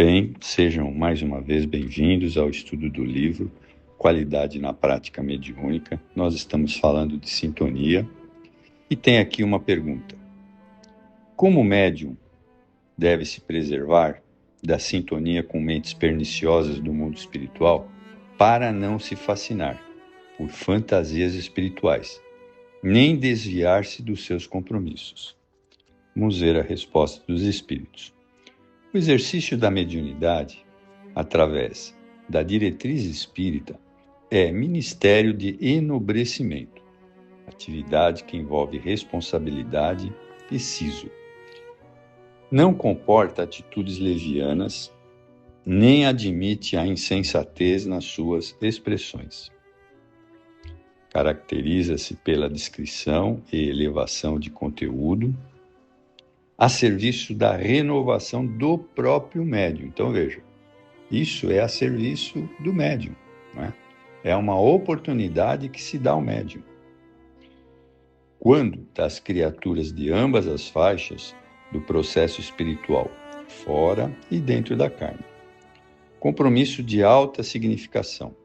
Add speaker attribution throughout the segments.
Speaker 1: Bem, sejam mais uma vez bem-vindos ao estudo do livro Qualidade na Prática Mediúnica. Nós estamos falando de sintonia e tem aqui uma pergunta. Como o médium deve se preservar da sintonia com mentes perniciosas do mundo espiritual para não se fascinar por fantasias espirituais, nem desviar-se dos seus compromissos? Vamos ver a resposta dos espíritos. O exercício da mediunidade, através da diretriz espírita, é ministério de enobrecimento, atividade que envolve responsabilidade e siso. Não comporta atitudes levianas, nem admite a insensatez nas suas expressões. Caracteriza-se pela discrição e elevação de conteúdo, a serviço da renovação do próprio médium. Então, veja, isso é a serviço do médium, não é? É uma oportunidade que se dá ao médium. Quando das criaturas de ambas as faixas do processo espiritual, fora e dentro da carne. Compromisso de alta significação.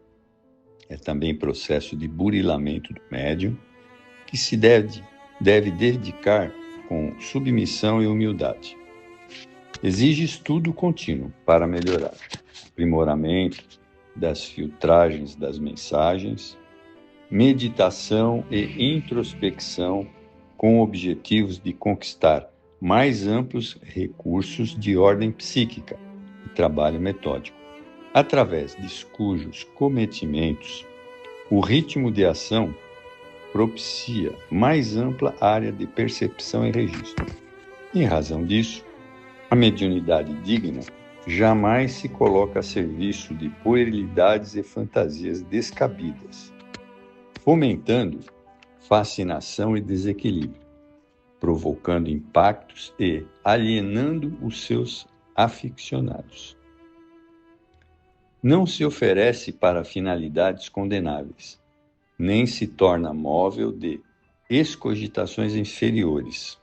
Speaker 1: É também processo de burilamento do médium, que se deve dedicar com submissão e humildade. Exige estudo contínuo para melhorar, aprimoramento das filtragens das mensagens, meditação e introspecção com objetivos de conquistar mais amplos recursos de ordem psíquica e trabalho metódico, através de cujos cometimentos o ritmo de ação propicia mais ampla área de percepção e registro. Em razão disso, a mediunidade digna jamais se coloca a serviço de puerilidades e fantasias descabidas, fomentando fascinação e desequilíbrio, provocando impactos e alienando os seus aficionados. Não se oferece para finalidades condenáveis, nem se torna móvel de excogitações inferiores,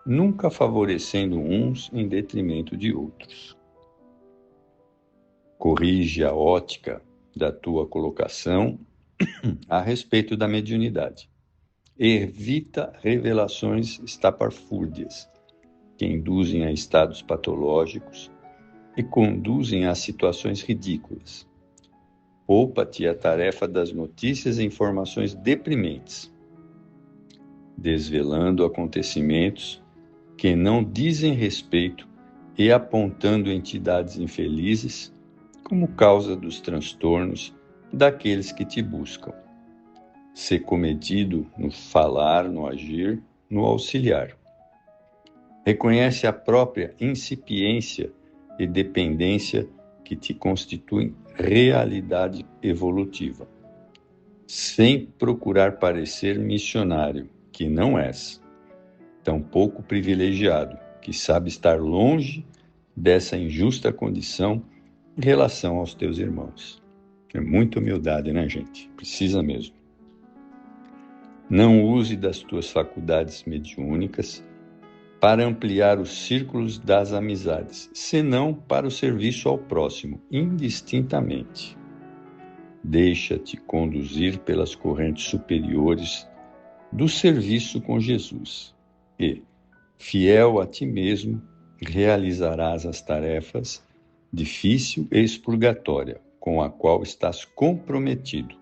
Speaker 1: nunca favorecendo uns em detrimento de outros. Corrige a ótica da tua colocação a respeito da mediunidade. Evita revelações estapafúrdias que induzem a estados patológicos e conduzem a situações ridículas. Poupa-te a tarefa das notícias e informações deprimentes, desvelando acontecimentos que não dizem respeito e apontando entidades infelizes como causa dos transtornos daqueles que te buscam. Ser comedido no falar, no agir, no auxiliar. Reconhece a própria incipiência e dependência que te constituem realidade evolutiva, sem procurar parecer missionário, que não és, tampouco privilegiado, que sabe estar longe dessa injusta condição em relação aos teus irmãos. É muita humildade, né, gente? Precisa mesmo. Não use das tuas faculdades mediúnicas para ampliar os círculos das amizades, senão para o serviço ao próximo, indistintamente. Deixa-te conduzir pelas correntes superiores do serviço com Jesus e, fiel a ti mesmo, realizarás as tarefas difícil e expurgatória com a qual estás comprometido,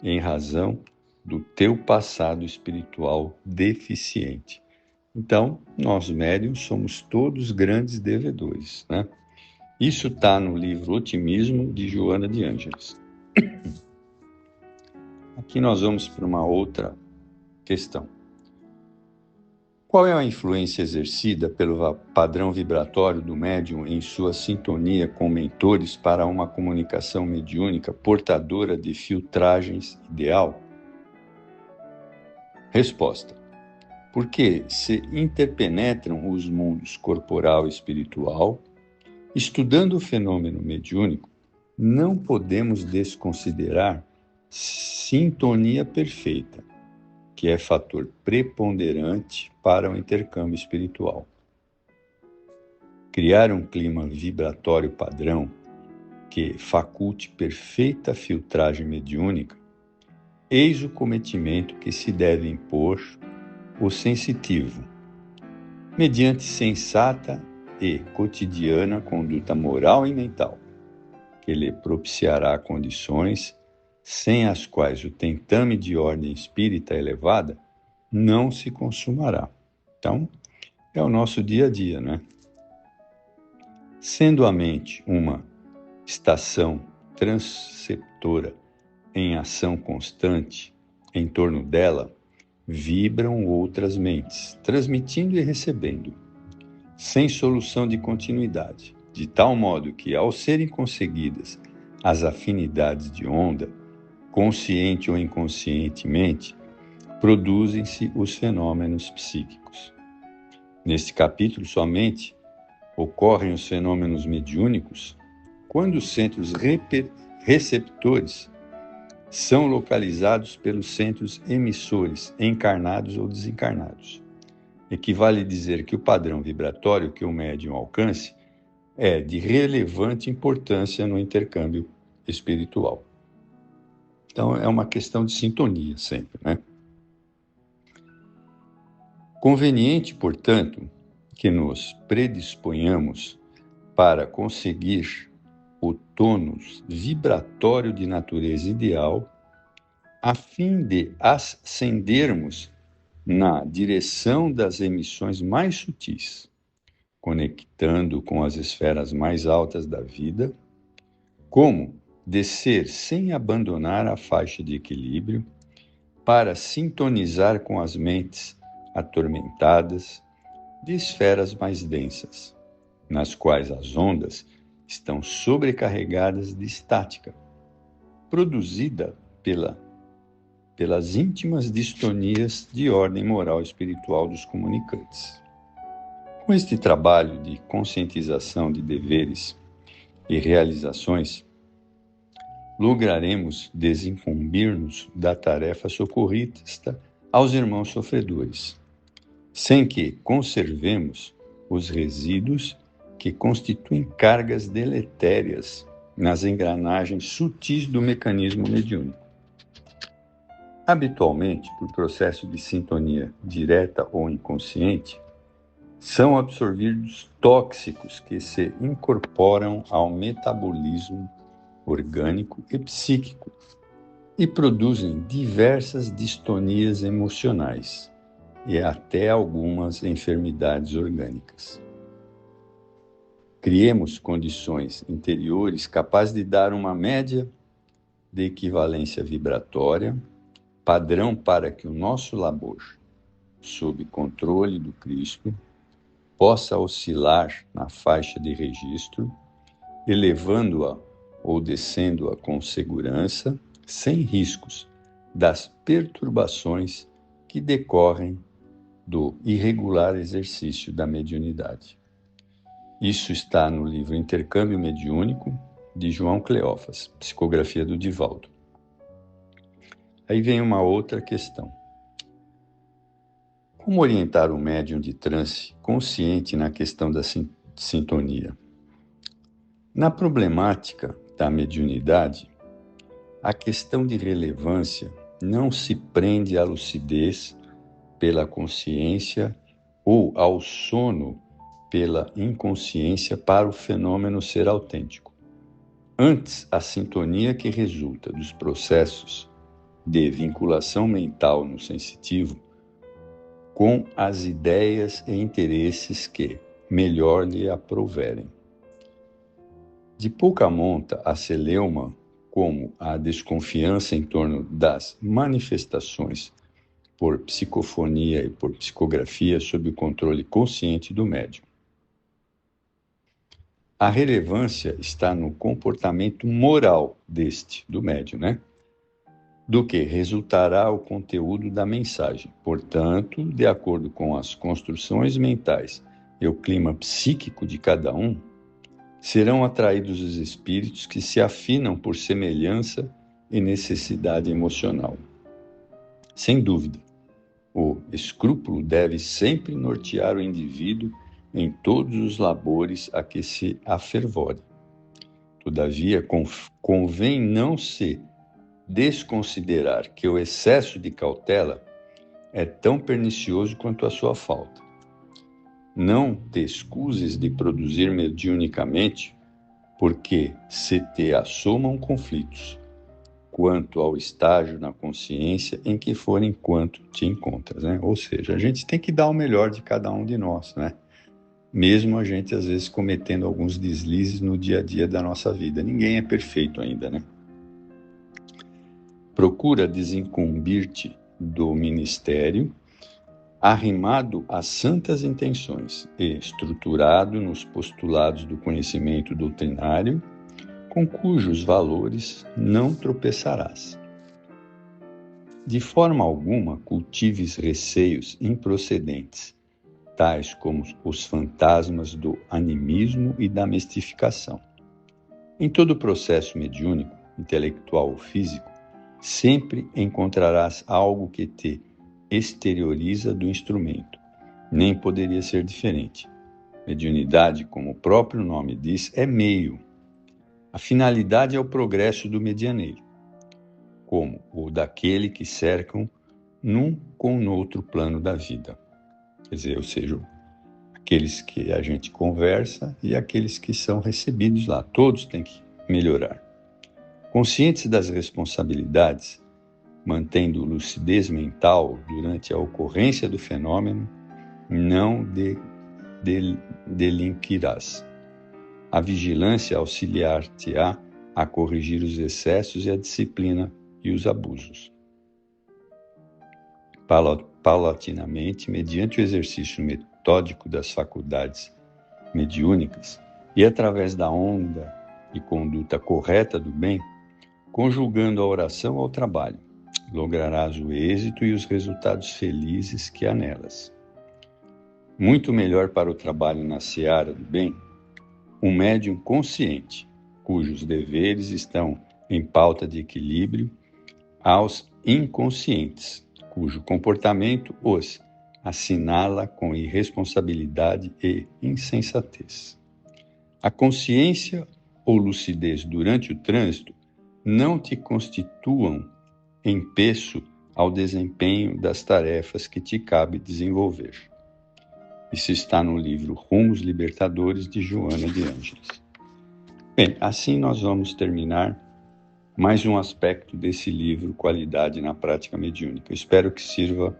Speaker 1: em razão do teu passado espiritual deficiente. Então, nós médiuns somos todos grandes devedores, né? Isso está no livro Otimismo, de Joana de Ângeles. Aqui nós vamos para uma outra questão. Qual é a influência exercida pelo padrão vibratório do médium em sua sintonia com mentores para uma comunicação mediúnica portadora de filtragens ideal? Resposta. Porque se interpenetram os mundos corporal e espiritual, estudando o fenômeno mediúnico, não podemos desconsiderar sintonia perfeita, que é fator preponderante para o intercâmbio espiritual. criar um clima vibratório padrão que faculte perfeita filtragem mediúnica, eis o cometimento que se deve impor o sensitivo, mediante sensata e cotidiana conduta moral e mental, que lhe propiciará condições sem as quais o tentame de ordem espírita elevada não se consumará. Então, é o nosso dia a dia, né? Sendo a mente uma estação transceptora em ação constante, em torno dela vibram outras mentes, transmitindo e recebendo, sem solução de continuidade, de tal modo que, ao serem conseguidas as afinidades de onda, consciente ou inconscientemente, produzem-se os fenômenos psíquicos. Neste capítulo, somente ocorrem os fenômenos mediúnicos quando os centros receptores são localizados pelos centros emissores, encarnados ou desencarnados. Equivale dizer que o padrão vibratório que o médium alcance é de relevante importância no intercâmbio espiritual. Então, é uma questão de sintonia sempre, né? Conveniente, portanto, que nos predisponhamos para conseguir o tônus vibratório de natureza ideal, a fim de ascendermos na direção das emissões mais sutis, conectando com as esferas mais altas da vida, como descer sem abandonar a faixa de equilíbrio para sintonizar com as mentes atormentadas de esferas mais densas, nas quais as ondas estão sobrecarregadas de estática, produzida pelas íntimas distonias de ordem moral e espiritual dos comunicantes. Com este trabalho de conscientização de deveres e realizações, lograremos desincumbir-nos da tarefa socorrista aos irmãos sofredores, sem que conservemos os resíduos que constituem cargas deletérias nas engrenagens sutis do mecanismo mediúnico. Habitualmente, por processo de sintonia direta ou inconsciente, são absorvidos tóxicos que se incorporam ao metabolismo orgânico e psíquico e produzem diversas distonias emocionais e até algumas enfermidades orgânicas. Criemos condições interiores capazes de dar uma média de equivalência vibratória, padrão para que o nosso labor, sob controle do Cristo, possa oscilar na faixa de registro, elevando-a ou descendo-a com segurança, sem riscos das perturbações que decorrem do irregular exercício da mediunidade. Isso está no livro Intercâmbio Mediúnico, de João Cleófas, psicografia do Divaldo. Aí vem uma outra questão. Como orientar o médium de transe consciente na questão da sintonia? Na problemática da mediunidade, a questão de relevância não se prende à lucidez pela consciência ou ao sono pela inconsciência para o fenômeno ser autêntico. Antes, a sintonia que resulta dos processos de vinculação mental no sensitivo com as ideias e interesses que melhor lhe aprouverem. De pouca monta a celeuma, como a desconfiança em torno das manifestações por psicofonia e por psicografia sob o controle consciente do médium. A relevância está no comportamento moral do médium, né? Do que resultará o conteúdo da mensagem. Portanto, de acordo com as construções mentais e o clima psíquico de cada um, serão atraídos os espíritos que se afinam por semelhança e necessidade emocional. Sem dúvida, o escrúpulo deve sempre nortear o indivíduo em todos os labores a que se afervore. Todavia, convém não se desconsiderar que o excesso de cautela é tão pernicioso quanto a sua falta. Não te excuses de produzir mediunicamente, porque se te assomam conflitos, quanto ao estágio na consciência em que for enquanto te encontras, né? Ou seja, a gente tem que dar o melhor de cada um de nós, né? Mesmo a gente, às vezes, cometendo alguns deslizes no dia a dia da nossa vida. Ninguém é perfeito ainda, né? Procura desincumbir-te do ministério, arrimado às santas intenções e estruturado nos postulados do conhecimento doutrinário, com cujos valores não tropeçarás. De forma alguma cultives receios improcedentes, tais como os fantasmas do animismo e da mistificação. Em todo processo mediúnico, intelectual ou físico, sempre encontrarás algo que te exterioriza do instrumento. Nem poderia ser diferente. Mediunidade, como o próprio nome diz, é meio. A finalidade é o progresso do medianeiro, como o daquele que cercam num com outro plano da vida. Quer dizer, ou seja, aqueles que a gente conversa e aqueles que são recebidos lá. Todos têm que melhorar. Conscientes das responsabilidades, mantendo lucidez mental durante a ocorrência do fenômeno, não delinquirás. A vigilância auxiliar-te-á a corrigir os excessos e a disciplina e os abusos. Paulatinamente, mediante o exercício metódico das faculdades mediúnicas e através da onda e conduta correta do bem, conjugando a oração ao trabalho, lograrás o êxito e os resultados felizes que há nelas. Muito melhor para o trabalho na seara do bem, um médium consciente, cujos deveres estão em pauta de equilíbrio, aos inconscientes, cujo comportamento os assinala com irresponsabilidade e insensatez. A consciência ou lucidez durante o trânsito não te constituam empeço ao desempenho das tarefas que te cabe desenvolver. Isso está no livro Rumos Libertadores, de Joana de Ângeles. Bem, assim nós vamos terminar mais um aspecto desse livro, Qualidade na Prática Mediúnica. Espero que sirva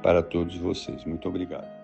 Speaker 1: para todos vocês. Muito obrigado.